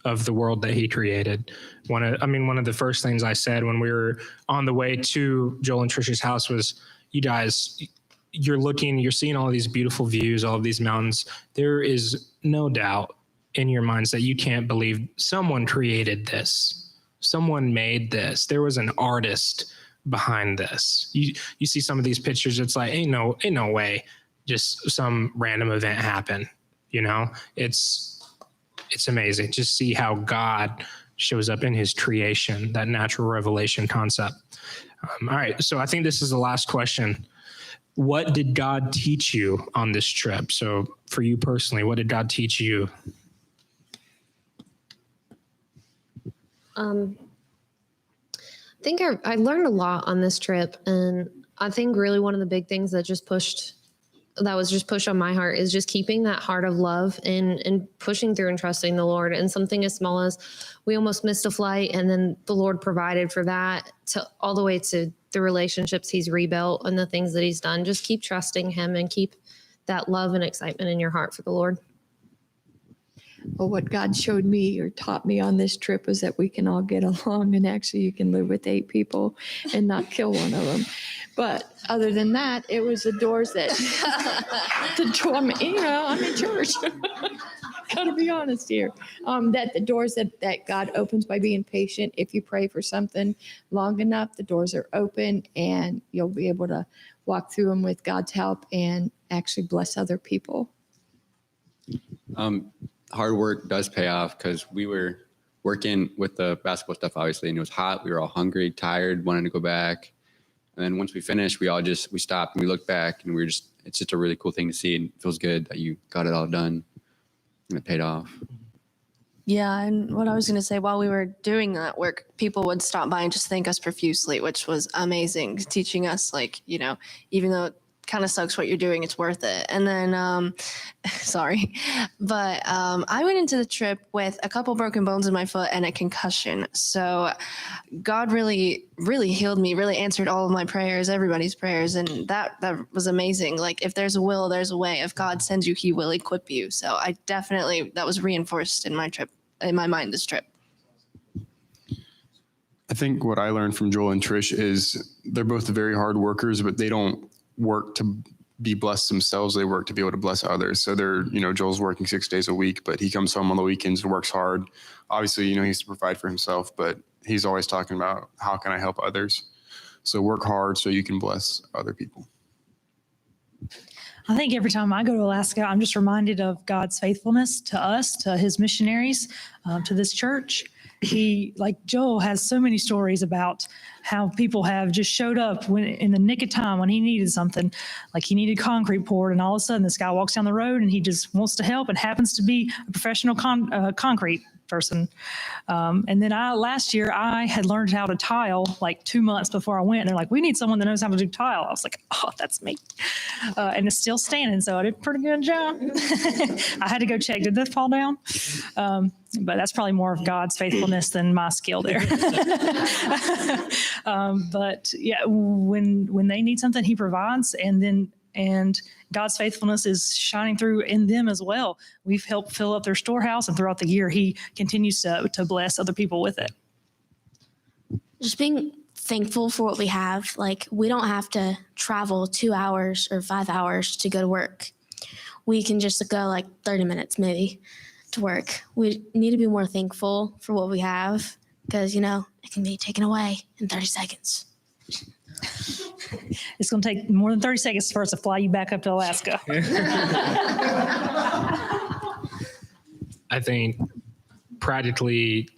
of the world that he created. One of the first things I said when we were on the way to Joel and Trisha's house was, you guys, you're seeing all these beautiful views, all of these mountains. There is no doubt in your minds that you can't believe someone created this. Someone made this. There was an artist behind this. You see some of these pictures, it's like, ain't no way just some random event happened. It's amazing. Just see how God shows up in his creation, that natural revelation concept. All right. So I think this is the last question. What did God teach you on this trip? So for you personally, what did God teach you? I think I learned a lot on this trip. And I think really one of the big things that was just pushed on my heart is just keeping that heart of love and pushing through and trusting the Lord. And something as small as we almost missed a flight, and then the Lord provided for that, to all the way to the relationships he's rebuilt and the things that he's done. Just keep trusting him and keep that love and excitement in your heart for the Lord. Well, what God showed me or taught me on this trip was that we can all get along, and actually you can live with 8 people and not kill one of them. But other than that, it was the doors that, I'm in church. Gotta be honest here. That the doors that God opens by being patient. If you pray for something long enough, the doors are open and you'll be able to walk through them with God's help and actually bless other people. Hard work does pay off, because we were working with the basketball stuff, obviously, and it was hot. We were all hungry, tired, wanted to go back. And then once we finished, we stopped and we looked back, and it's just a really cool thing to see. And it feels good that you got it all done and it paid off. Yeah, and what I was going to say, while we were doing that work, people would stop by and just thank us profusely, which was amazing, teaching us, even though it kind of sucks what you're doing, it's worth it. And then, sorry, but I went into the trip with a couple broken bones in my foot and a concussion. So God really, really healed me, really answered all of my prayers, everybody's prayers. And that was amazing. Like, if there's a will, there's a way. If God sends you, he will equip you. So that was reinforced in my mind this trip. I think what I learned from Joel and Trish is they're both very hard workers, but they don't work to be blessed themselves. They work to be able to bless others. So Joel's working 6 days a week, but he comes home on the weekends and works hard. Obviously, he has to provide for himself, but he's always talking about, how can I help others? So work hard so you can bless other people. I think every time I go to Alaska, I'm just reminded of God's faithfulness to us, to his missionaries, to this church. He, like Joel, has so many stories about how people have just showed up when in the nick of time when he needed something, like he needed concrete poured, and all of a sudden this guy walks down the road and he just wants to help and happens to be a professional concrete person. And then last year I had learned how to tile like 2 months before I went. And they're like, we need someone that knows how to do tile. I was like, oh, that's me. And it's still standing. So I did a pretty good job. I had to go check, did that fall down? But that's probably more of God's faithfulness than my skill there. But yeah, when they need something, he provides. And then and God's faithfulness is shining through in them as well. We've helped fill up their storehouse, and throughout the year, He continues to bless other people with it. Just being thankful for what we have. Like, we don't have to travel 2 hours or 5 hours to go to work. We can just go like 30 minutes maybe to work. We need to be more thankful for what we have, because, you know, it can be taken away in 30 seconds. It's going to take more than 30 seconds for us to fly you back up to Alaska. I think practically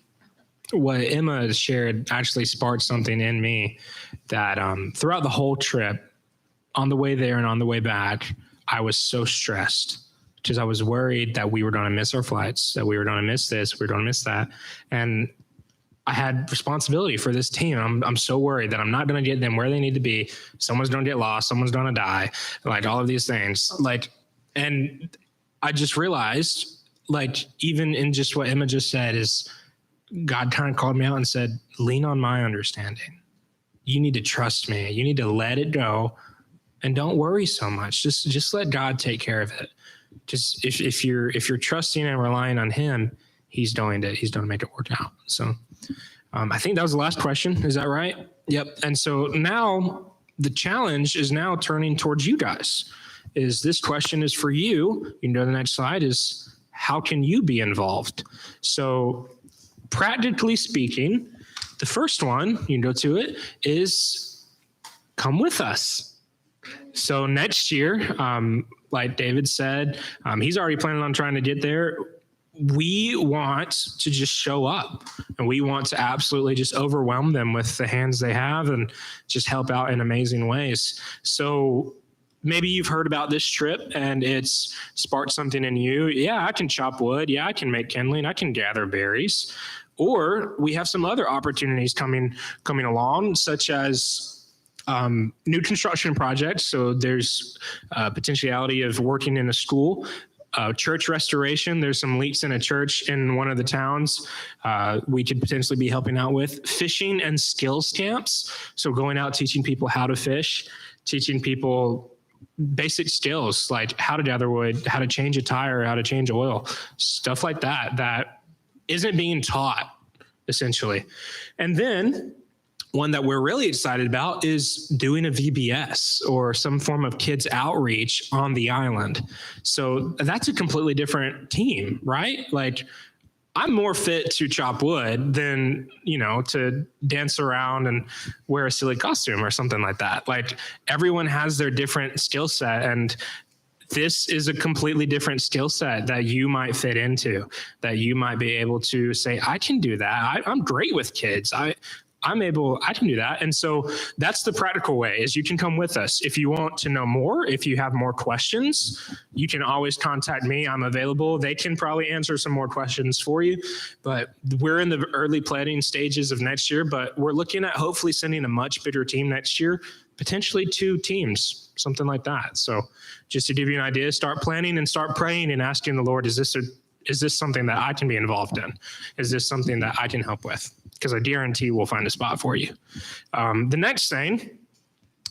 what Emma shared actually sparked something in me that throughout the whole trip, on the way there and on the way back, I was so stressed because I was worried that we were going to miss our flights, that we were going to miss this, we were going to miss that. And I had responsibility for this team. I'm so worried that I'm not going to get them where they need to be. Someone's going to get lost. Someone's going to die. Like, all of these things. Like, and I just realized, like, even in just what Emma just said, is God kind of called me out and said, lean on my understanding. You need to trust me. You need to let it go and don't worry so much. Just let God take care of it. Just if you're trusting and relying on Him, He's going to make it work out. So I think that was the last question. Is that right? Yep. And so now the challenge is now turning towards you guys. This question is for you. You can go to the next slide. Is how can you be involved? So practically speaking, the first one, you can go to it, is come with us. So next year, like David said, he's already planning on trying to get there. We want to just show up, and we want to absolutely just overwhelm them with the hands they have and just help out in amazing ways. So maybe you've heard about this trip and it's sparked something in you. Yeah, I can chop wood. Yeah, I can make kindling. I can gather berries. Or we have some other opportunities coming along, such as new construction projects. So there's potentiality of working in a school. Church restoration. There's some leaks in a church in one of the towns we could potentially be helping out with. Fishing and skills camps. So going out teaching people how to fish, teaching people basic skills like how to gather wood, how to change a tire, how to change oil, stuff like that isn't being taught, essentially. And then one that we're really excited about is doing a VBS or some form of kids outreach on the island. So that's a completely different team, right? Like, I'm more fit to chop wood than, to dance around and wear a silly costume or something like that. Like, everyone has their different skill set, and this is a completely different skill set that you might fit into, that you might be able to say, I can do that. I'm great with kids. I can do that. And so that's the practical way, is you can come with us. If you want to know more, if you have more questions, you can always contact me. I'm available. They can probably answer some more questions for you, but we're in the early planning stages of next year, but we're looking at hopefully sending a much bigger team next year, potentially 2 teams, something like that. So just to give you an idea, start planning and start praying and asking the Lord, is this something that I can be involved in? Is this something that I can help with? Because I guarantee we'll find a spot for you. The next thing,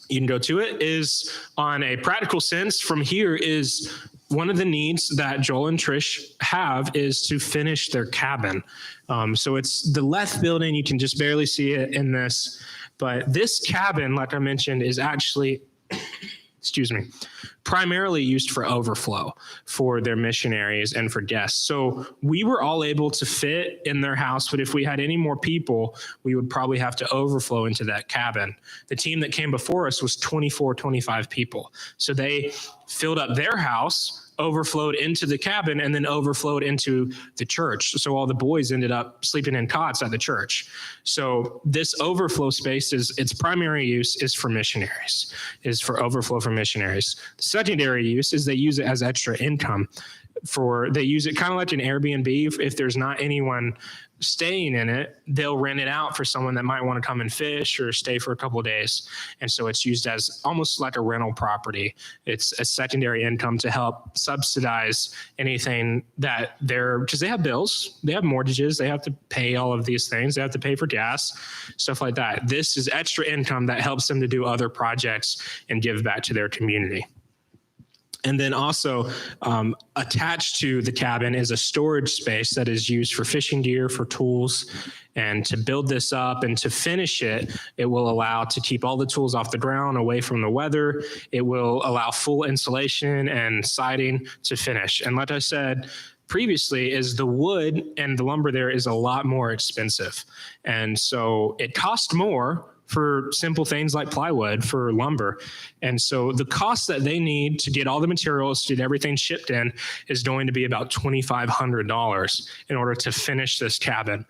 you can go to it, is on a practical sense from here is one of the needs that Joel and Trish have is to finish their cabin. So it's the Leth building. You can just barely see it in this. But this cabin, like I mentioned, is actually, primarily used for overflow for their missionaries and for guests. So we were all able to fit in their house, but if we had any more people, we would probably have to overflow into that cabin. The team that came before us was 25 people. So they filled up their house, overflowed into the cabin, and then overflowed into the church. So all the boys ended up sleeping in cots at the church. So this overflow space, its primary use is for missionaries, is for overflow for missionaries. The secondary use is they use it as extra income. They use it kind of like an Airbnb. If there's not anyone staying in it, they'll rent it out for someone that might want to come and fish or stay for a couple of days. And so it's used as almost like a rental property. It's a secondary income to help subsidize anything that because they have bills, they have mortgages, they have to pay all of these things, they have to pay for gas, stuff like that. This is extra income that helps them to do other projects and give back to their community. And then also attached to the cabin is a storage space that is used for fishing gear, for tools. And to build this up and to finish it, it will allow to keep all the tools off the ground, away from the weather. It will allow full insulation and siding to finish. And like I said previously, is the wood and the lumber there is a lot more expensive. And so it costs more for simple things like plywood, for lumber. And so the cost that they need to get all the materials, to get everything shipped in, is going to be about $2,500 in order to finish this cabin.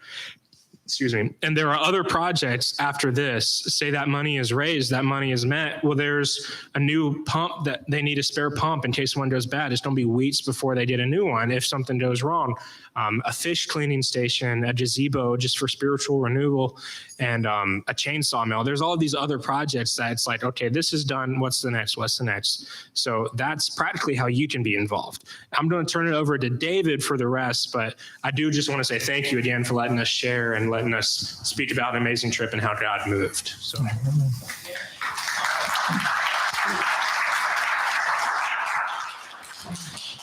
Excuse me. And there are other projects after this. Say that money is raised, that money is met. Well, there's a new pump that they need, a spare pump in case one goes bad. It's going to be weeks before they get a new one if something goes wrong. A fish cleaning station, a gazebo just for spiritual renewal, and a chainsaw mill. There's all these other projects that it's like, okay, this is done. What's the next? What's the next? So that's practically how you can be involved. I'm going to turn it over to David for the rest, but I do just want to say thank you again for letting us share and letting us speak about an amazing trip and how God moved. So.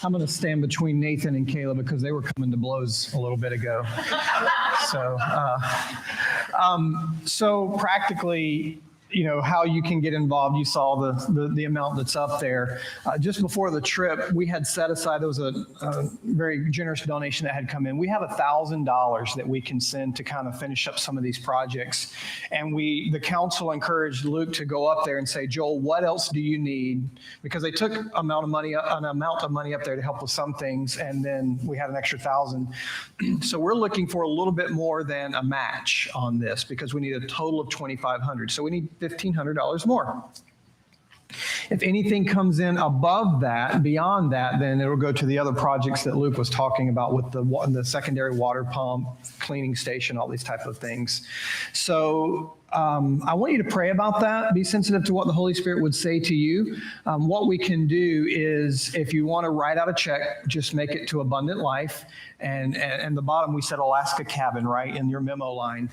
I'm going to stand between Nathan and Kayla because they were coming to blows a little bit ago. So practically, you know, how you can get involved. You saw the amount that's up there. Just before the trip, we had set aside, there was a very generous donation that had come in. We have $1,000 that we can send to kind of finish up some of these projects. And the council encouraged Luke to go up there and say, Joel, what else do you need? Because they took an amount of money up there to help with some things. And then we had an extra $1,000. So we're looking for a little bit more than a match on this because we need a total of $2,500. So we need $1,500 more. If anything comes in above that, beyond that, then it'll go to the other projects that Luke was talking about with the secondary water pump, cleaning station, all these type of things. So I want you to pray about that. Be sensitive to what the Holy Spirit would say to you. What we can do is, if you want to write out a check, just make it to Abundant Life. And the bottom, we said Alaska Cabin, right, in your memo line.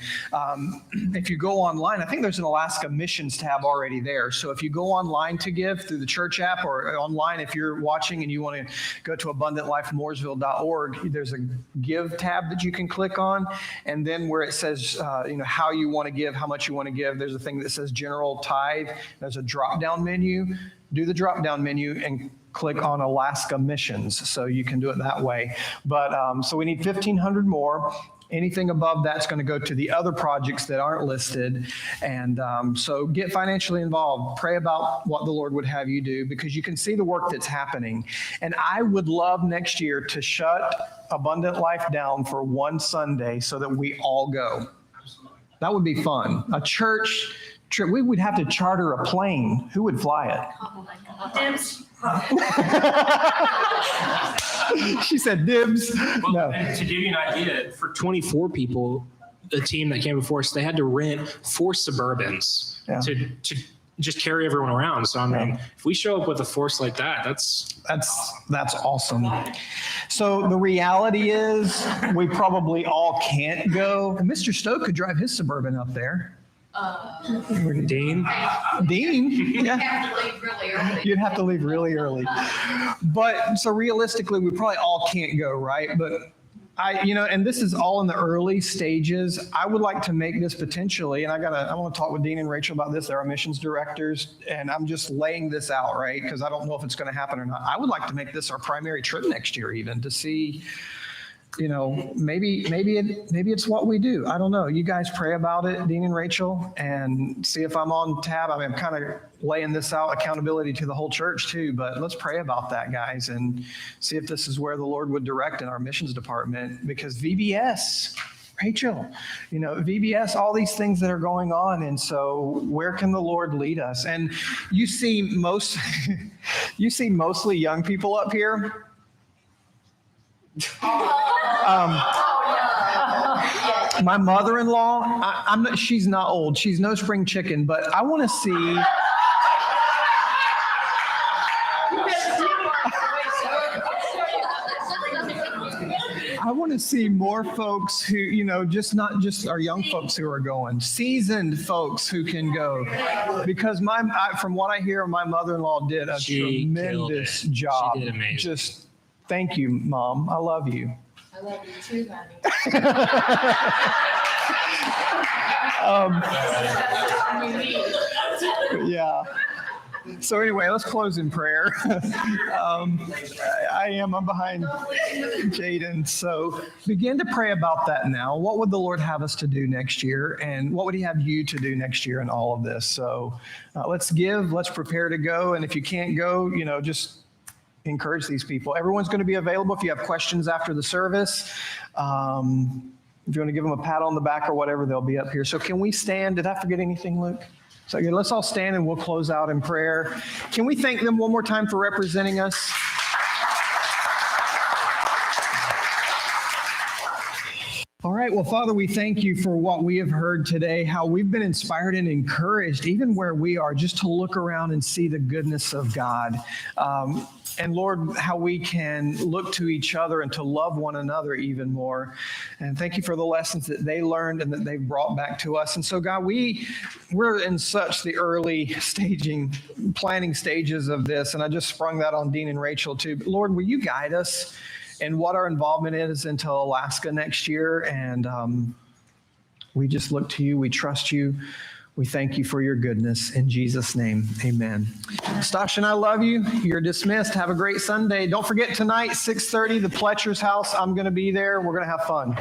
If you go online, I think there's an Alaska Missions tab already there. So if you go online to give through the church app, or online if you're watching and you want to go to abundantlifemooresville.org, there's a give tab that you can click on. And then where it says, how you want to give, how much you want to give, there's a thing that says General Tithe. There's a drop-down menu. Do the drop-down menu and click on Alaska Missions. So you can do it that way. But so we need 1,500 more. Anything above that's going to go to the other projects that aren't listed. And so get financially involved. Pray about what the Lord would have you do, because you can see the work that's happening. And I would love next year to shut Abundant Life down for one Sunday so that we all go. That would be fun. A church trip. We would have to charter a plane. Who would fly it? Oh my God. She said dibs. Well, No. and to give you an idea, for 24 people, the team that came before us, they had to rent 4 Suburbans to just carry everyone around. So I mean, if we show up with a force like that, that's awesome. So the reality is, we probably all can't go. Mr. Stoke could drive his Suburban up there. Dean. Yeah. You'd have to leave really early. But so realistically, we probably all can't go, right? But and this is all in the early stages. I would like to make this potentially, and I want to talk with Dean and Rachel about this. They're our missions directors, and I'm just laying this out, right? Because I don't know if it's going to happen or not. I would like to make this our primary trip next year, even to see. Maybe it's what we do. I don't know. You guys pray about it, Dean and Rachel, and see if I'm on tab. I mean, I'm kind of laying this out, accountability to the whole church too, but let's pray about that, guys, and see if this is where the Lord would direct in our missions department, because VBS, Rachel, VBS, all these things that are going on. And so where can the Lord lead us? And you see mostly young people up here. My mother-in-law, she's not old. She's no spring chicken, but I want to see. I want to see more folks who, not just our young folks who are going, seasoned folks who can go. Because from what I hear, my mother-in-law did a She killed tremendous it. job. She did amazing. Just thank you, Mom. I love you. I love you too, honey. Yeah. So anyway, let's close in prayer. I'm behind Jaden. So begin to pray about that now. What would the Lord have us to do next year? And what would he have you to do next year in all of this? So let's prepare to go. And if you can't go, just encourage these people. Everyone's going to be available if you have questions after the service. If you want to give them a pat on the back or whatever, they'll be up here. So can we stand? Did I forget anything, Luke? So again, let's all stand and we'll close out in prayer. Can we thank them one more time for representing us? All right. Well, Father, we thank you for what we have heard today, how we've been inspired and encouraged, even where we are, just to look around and see the goodness of God. And Lord, how we can look to each other and to love one another even more. And thank you for the lessons that they learned and that they've brought back to us. And so, God, we're in such the early planning stages of this. And I just sprung that on Dean and Rachel too. But Lord, will you guide us in what our involvement is into Alaska next year? And we just look to you. We trust you. We thank you for your goodness. In Jesus' name, amen. Stash and I love you. You're dismissed. Have a great Sunday. Don't forget tonight, 6:30, the Pletcher's house. I'm going to be there. We're going to have fun.